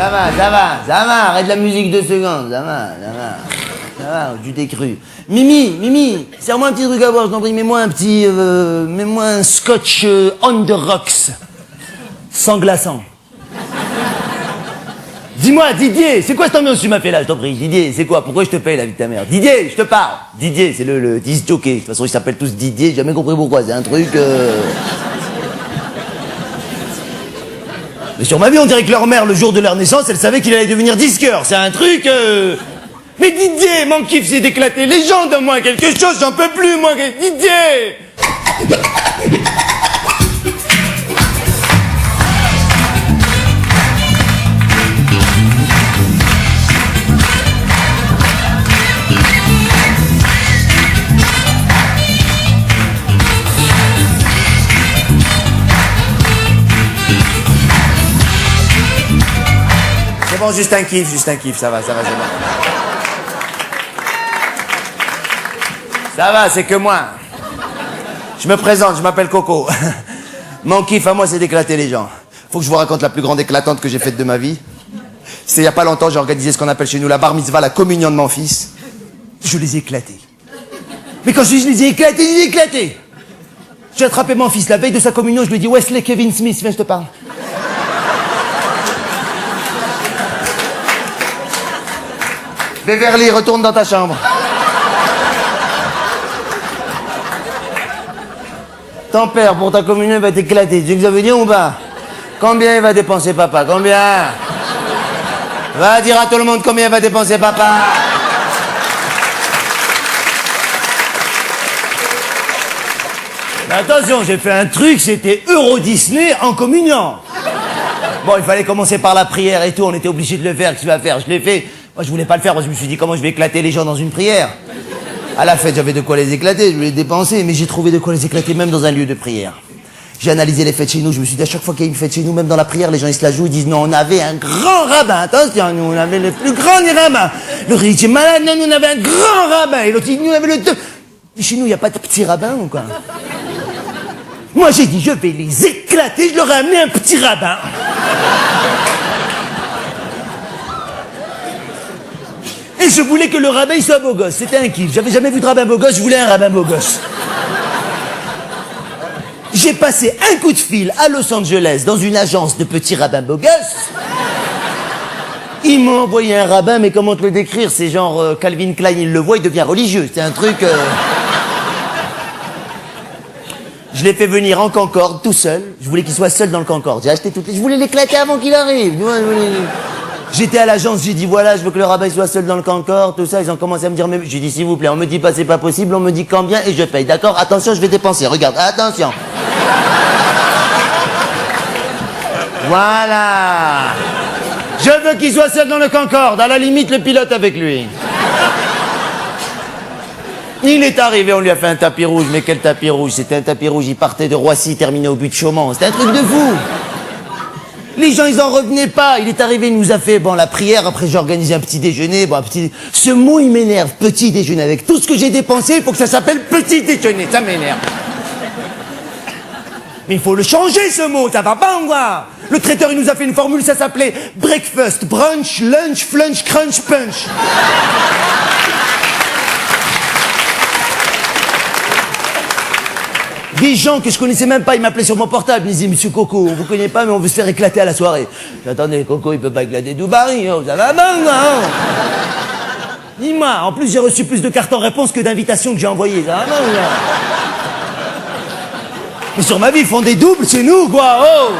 arrête la musique 2 secondes, ça va, tu t'es cru. Mimi, serre-moi un petit truc à boire, je t'en prie, mets-moi un scotch on the rocks, sans glaçant. Dis-moi, Didier, c'est quoi cette ambiance que tu m'as fait là, je t'en prie? Didier, c'est quoi? Pourquoi je te paye la vie de ta mère? Didier, je te parle. Didier, c'est le disc jockey. De toute façon, ils s'appellent tous Didier, j'ai jamais compris pourquoi. C'est un truc... Mais sur ma vie, on dirait que leur mère, le jour de leur naissance, elle savait qu'il allait devenir disqueur. C'est un truc... Mais Didier, mon kiff, c'est d'éclater les gens, donne-moi quelque chose, j'en peux plus, moi, Didier! Bon, juste un kiff, ça va, c'est bon. Ça va, c'est que moi. Je me présente, je m'appelle Coco. Mon kiff à moi, c'est d'éclater les gens. Faut que je vous raconte la plus grande éclatante que j'ai faite de ma vie. C'était il y a pas longtemps, j'ai organisé ce qu'on appelle chez nous la bar mitzvah, la communion de mon fils. Je les ai éclatés. Mais quand je dis je les ai éclatés. J'ai attrapé mon fils la veille de sa communion, je lui ai dit Wesley Kevin Smith, viens, je te parle. Beverly, retourne dans ta chambre. Ton père, pour ta communion, va t'éclater. Tu sais ce que ça veut dire ou pas? Combien il va dépenser papa? Combien? Va dire à tout le monde combien il va dépenser papa. Mais attention, j'ai fait un truc, c'était Euro Disney en communion. Bon, il fallait commencer par la prière et tout, on était obligé de le faire, qu'est-ce que tu vas faire? Je l'ai fait. Moi, je voulais pas le faire, parce que je me suis dit, comment je vais éclater les gens dans une prière? À la fête, j'avais de quoi les éclater, je voulais les dépenser, mais j'ai trouvé de quoi les éclater même dans un lieu de prière. J'ai analysé les fêtes chez nous, je me suis dit, à chaque fois qu'il y a une fête chez nous, même dans la prière, les gens, ils se la jouent, ils disent, non, on avait un grand rabbin, attention, nous, on avait le plus grand des rabbins. Le riche, c'est malade, non, nous, on avait un grand rabbin, et l'autre, nous, on avait le deux. Mais chez nous, il n'y a pas de petit rabbin, ou quoi? Moi, j'ai dit, je vais les éclater, je leur ai amené un petit rabbin. Et je voulais que le rabbin il soit beau gosse, c'était un kiff. J'avais jamais vu de rabbin beau gosse, je voulais un rabbin beau gosse. J'ai passé un coup de fil à Los Angeles dans une agence de petits rabbins beau gosses. Ils m'ont envoyé un rabbin, mais comment te le décrire? C'est genre Calvin Klein, il le voit, il devient religieux. C'est un truc... Je l'ai fait venir en Concorde, tout seul. Je voulais qu'il soit seul dans le Concorde. J'ai acheté toutes les... Je voulais l'éclater avant qu'il arrive. J'étais à l'agence, j'ai dit voilà, je veux que le rabbin soit seul dans le Concorde, tout ça. Ils ont commencé à me dire, mais j'ai dit s'il vous plaît, on me dit pas c'est pas possible, on me dit combien et je paye. D'accord? Attention, je vais dépenser. Regarde, attention. Voilà. Je veux qu'il soit seul dans le Concorde. À la limite, le pilote avec lui. Il est arrivé, on lui a fait un tapis rouge. Mais quel tapis rouge? C'était un tapis rouge. Il partait de Roissy, terminé au but de Chaumont. C'était un truc de fou. Les gens, ils en revenaient pas. Il est arrivé, il nous a fait, bon, la prière. Après, j'ai organisé un petit déjeuner. Bon, un petit... Ce mot, il m'énerve. Petit déjeuner. Avec tout ce que j'ai dépensé, il faut que ça s'appelle petit déjeuner. Ça m'énerve. Mais il faut le changer, ce mot. Ça va pas, quoi. Le traiteur, il nous a fait une formule. Ça s'appelait breakfast, brunch, lunch, flunch, crunch, punch. Des gens que je connaissais même pas, ils m'appelaient sur mon portable, ils me disaient, Monsieur Coco, on vous connaît pas, mais on veut se faire éclater à la soirée. Attendez, Coco, il peut pas éclater Dubarry, oh, ça va bien, hein. Dis-moi, en plus j'ai reçu plus de cartons réponse que d'invitations que j'ai envoyées, ça va bien, hein. Mais sur ma vie, ils font des doubles chez nous, quoi, oh.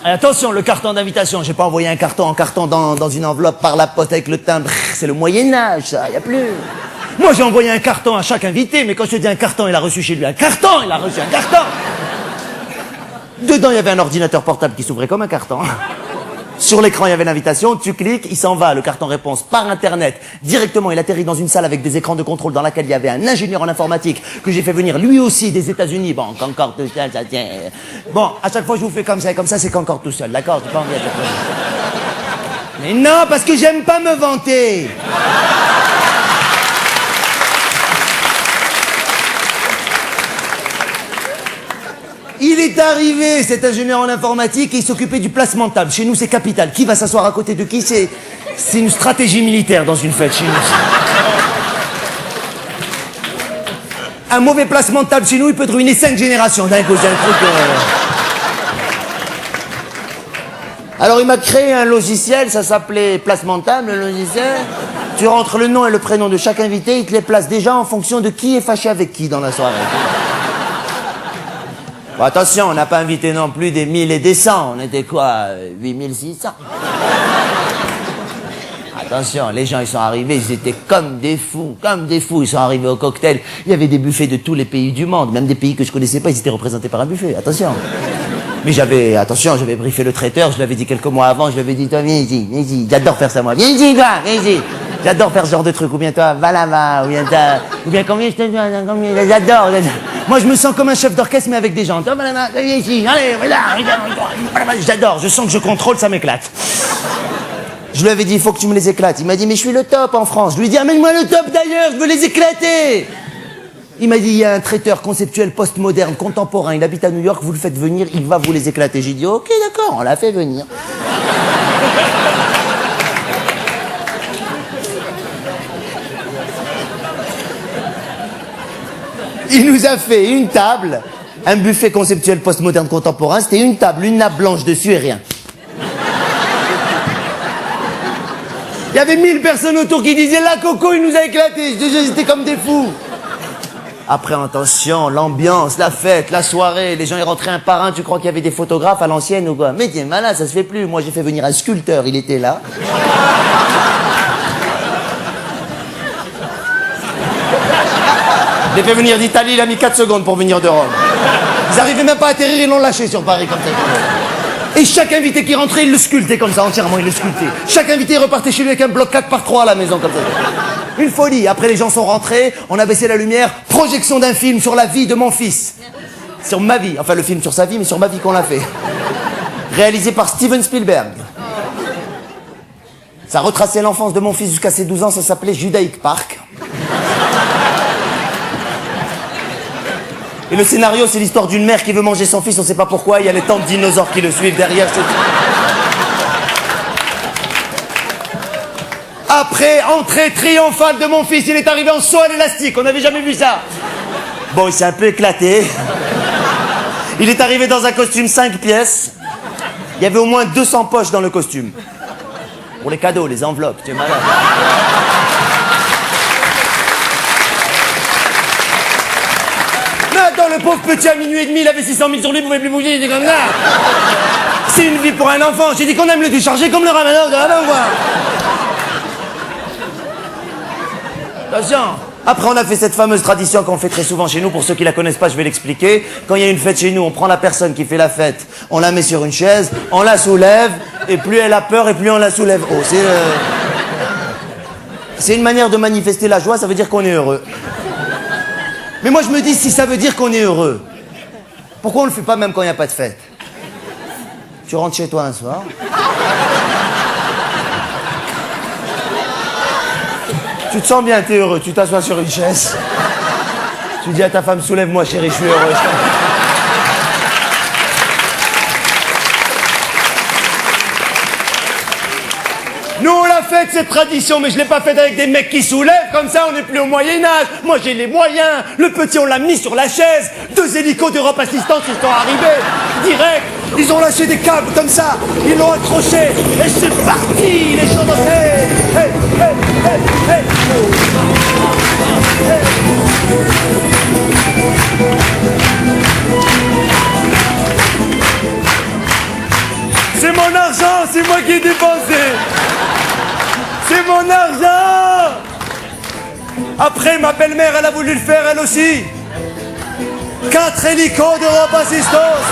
Et attention, le carton d'invitation, j'ai pas envoyé un carton en carton dans une enveloppe par la poste avec le timbre, c'est le Moyen-Âge, ça, y a plus... Moi, j'ai envoyé un carton à chaque invité, mais quand je te dis un carton, il a reçu chez lui un carton, il a reçu un carton. Dedans, il y avait un ordinateur portable qui s'ouvrait comme un carton. Sur l'écran, il y avait l'invitation, tu cliques, il s'en va, le carton réponse par Internet. Directement, il atterrit dans une salle avec des écrans de contrôle dans laquelle il y avait un ingénieur en informatique que j'ai fait venir lui aussi des États-Unis. Bon, Concorde tout seul, ça tient. Bon, à chaque fois, je vous fais comme ça, c'est Concorde tout seul, d'accord? J'ai pas envie à chaque fois. Mais non, parce que j'aime pas me vanter. Il est arrivé, cet ingénieur en informatique, et il s'occupait du placement de table. Chez nous, c'est capital. Qui va s'asseoir à côté de qui? C'est une stratégie militaire dans une fête chez nous. Un mauvais placement de table chez nous, il peut te ruiner 5 générations d'un coup. C'est un truc... Alors, il m'a créé un logiciel, ça s'appelait placement de table, le logiciel. Tu rentres le nom et le prénom de chaque invité, il te les place déjà en fonction de qui est fâché avec qui dans la soirée. Bon, attention, on n'a pas invité non plus des 1000 et des 100. On était quoi, 8600. Attention, les gens, ils sont arrivés, ils étaient comme des fous. Ils sont arrivés au cocktail. Il y avait des buffets de tous les pays du monde, même des pays que je connaissais pas, ils étaient représentés par un buffet. Attention. Mais j'avais briefé le traiteur, je l'avais dit quelques mois avant, je lui avais dit, toi, viens ici, j'adore faire ça, moi. Viens ici, toi, viens ici. J'adore faire ce genre de truc, ou bien toi, va là-bas, ou bien combien je te dis, j'adore. Moi, je me sens comme un chef d'orchestre, mais avec des gens. Toi, va là-bas, viens ici, allez, j'adore, je sens que je contrôle, ça m'éclate. Je lui avais dit, il faut que tu me les éclates. Il m'a dit, mais je suis le top en France. Je lui ai dit, amène-moi le top d'ailleurs, je veux les éclater. Il m'a dit, il y a un traiteur conceptuel postmoderne, contemporain, il habite à New York, vous le faites venir, il va vous les éclater. J'ai dit, ok, d'accord, on l'a fait venir. Il nous a fait une table, un buffet conceptuel postmoderne contemporain, c'était une table, une nappe blanche dessus et rien. Il y avait 1000 personnes autour qui disaient, là, Coco, il nous a éclatés. J'étais comme des fous. Après, attention, l'ambiance, la fête, la soirée, les gens y rentraient un par un, tu crois qu'il y avait des photographes à l'ancienne ou quoi? Mais t'es malade, ça se fait plus. Moi, j'ai fait venir un sculpteur, il était là. Je l'ai fait venir d'Italie, il a mis 4 secondes pour venir de Rome. Ils arrivaient même pas à atterrir, ils l'ont lâché sur Paris comme ça. Et chaque invité qui rentrait, il le sculptait comme ça, entièrement, il le sculptait. Chaque invité repartait chez lui avec un bloc 4x3 à la maison comme ça. Une folie. Après, les gens sont rentrés, on a baissé la lumière, projection d'un film sur la vie de mon fils. Sur ma vie. Enfin, le film sur sa vie, mais sur ma vie qu'on l'a fait. Réalisé par Steven Spielberg. Ça retraçait l'enfance de mon fils jusqu'à ses 12 ans, ça s'appelait Judaic Park. Et le scénario, c'est l'histoire d'une mère qui veut manger son fils, on sait pas pourquoi, il y a les tantes dinosaures qui le suivent derrière. Après, entrée triomphale de mon fils, il est arrivé en saut à l'élastique, on n'avait jamais vu ça. Bon, il s'est un peu éclaté. Il est arrivé dans un costume 5 pièces. Il y avait au moins 200 poches dans le costume. Pour les cadeaux, les enveloppes, tu es malade. Attends, le pauvre petit à minuit et demi, il avait 600 000 sur lui, il pouvait plus bouger, il était comme ça. C'est une vie pour un enfant. J'ai dit qu'on aime le décharger comme le ramadan, quoi. Attention. Après, on a fait cette fameuse tradition qu'on fait très souvent chez nous. Pour ceux qui la connaissent pas, je vais l'expliquer. Quand il y a une fête chez nous, on prend la personne qui fait la fête, on la met sur une chaise, on la soulève, et plus elle a peur, et plus on la soulève haut. C'est une manière de manifester la joie, ça veut dire qu'on est heureux. Mais moi, je me dis, si ça veut dire qu'on est heureux, pourquoi on le fait pas même quand il n'y a pas de fête? Tu rentres chez toi un soir. Tu te sens bien, t'es heureux, tu t'assois sur une chaise. Tu dis à ta femme, soulève-moi chérie, je suis heureux. Nous, on l'a faite, cette tradition, mais je l'ai pas faite avec des mecs qui soulèvent, comme ça, on n'est plus au Moyen-Âge. Moi, j'ai les moyens. Le petit, on l'a mis sur la chaise. 2 hélicos d'Europe Assistance, ils sont arrivés. Direct. Ils ont lâché des câbles comme ça. Ils l'ont accroché. Et c'est parti. Les gens dansent. Hey, hey, hey, hey, hey. C'est mon argent, c'est moi qui ai dépensé. C'est mon argent. Après, ma belle-mère, elle a voulu le faire, elle aussi. 4 hélicos d'Europe Assistance.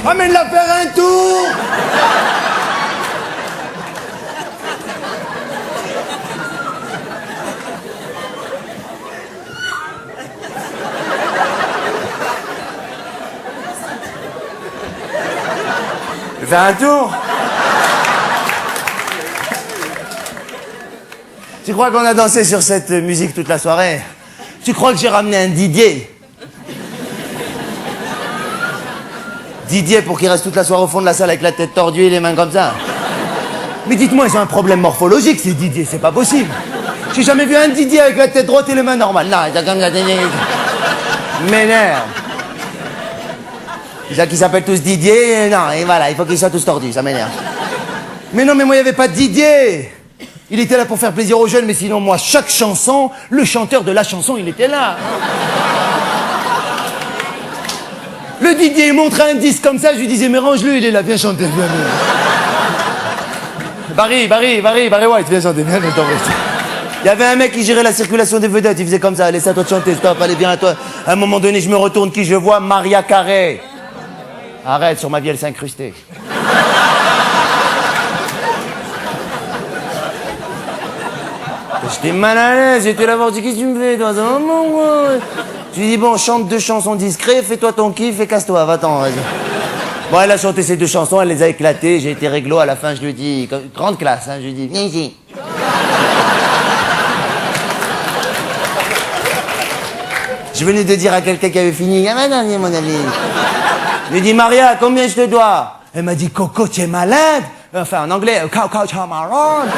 Amène-la faire un tour. Fais un tour. Tu crois qu'on a dansé sur cette musique toute la soirée? Tu crois que j'ai ramené un Didier? Didier pour qu'il reste toute la soirée au fond de la salle avec la tête tordue et les mains comme ça? Mais dites-moi, ils ont un problème morphologique, ces Didier, c'est pas possible. J'ai jamais vu un Didier avec la tête droite et les mains normales. Non, ils ont comme ça. M'énerve. Déjà qu'ils s'appellent tous Didier, non, et voilà, il faut qu'ils soient tous tordus, ça m'énerve. Mais non, mais moi, il n'y avait pas de Didier. Il était là pour faire plaisir aux jeunes, mais sinon, moi, chaque chanson, le chanteur de la chanson, il était là. Le Didier, il montrait un disque comme ça, je lui disais, mais range-le, il est là, viens chanter, viens. Barry White, viens chanter, viens, viens. Il y avait un mec qui gérait la circulation des vedettes, il faisait comme ça, laisse à toi de chanter, stop, allez, viens à toi. À un moment donné, je me retourne, qui je vois? Maria Carré. Arrête, sur ma vie, elle s'est incrustée. J'étais mal à l'aise, j'étais là voir, je dis, qu'est-ce que tu me fais, toi? Je lui dis, bon, chante 2 chansons discrètes, fais-toi ton kiff et casse-toi, va-t'en, vas-y. Bon, elle a chanté ces 2 chansons, elle les a éclatées, j'ai été réglo, à la fin, je lui dis, grande classe, hein, je lui dis, viens ici. Je venais de dire à quelqu'un qui avait fini, ah non, mon ami. Je lui dis, Maria, combien je te dois? Elle m'a dit, Coco, tu es malade? Enfin, en anglais, Coco, tu es malade.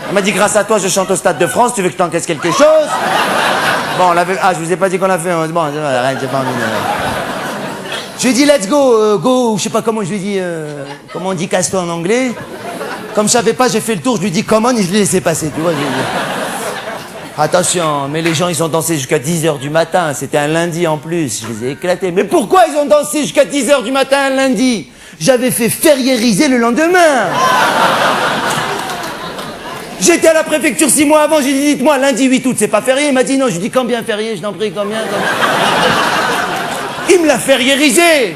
Elle m'a dit, grâce à toi, je chante au Stade de France, tu veux que je t'encaisse quelque chose? Bon, on l'avait... Ah, je vous ai pas dit qu'on l'a fait. Bon, arrête, j'ai pas envie de... Je lui ai dit, let's go, go, je sais pas comment je lui ai dit, comment on dit casse-toi en anglais. Comme je savais pas, j'ai fait le tour, je lui ai dit, come on, et je l'ai laissé passer, tu vois. Attention, mais les gens, ils ont dansé jusqu'à 10h du matin, c'était un lundi en plus, je les ai éclatés. Mais pourquoi ils ont dansé jusqu'à 10h du matin un lundi? J'avais fait fériériser le lendemain. J'étais à la préfecture 6 mois avant, j'ai dit, dites-moi, lundi 8 août, c'est pas férié? Il m'a dit, non, je lui ai dit, combien férié? Je t'en prie, combien? Il me l'a fériérisé.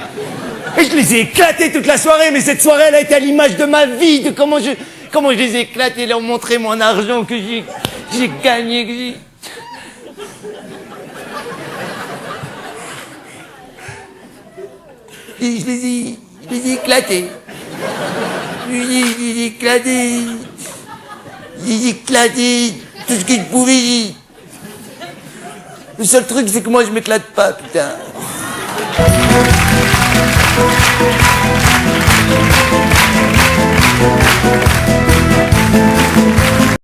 Et je les ai éclatés toute la soirée, mais cette soirée, elle a été à l'image de ma vie, de comment je les ai éclatés, leur montrer mon argent que j'ai gagné, que j'ai... Et je les ai éclatés. Je les ai éclatés. J'ai éclaté tout ce qu'il pouvait. Le seul truc, c'est que moi, je m'éclate pas, putain.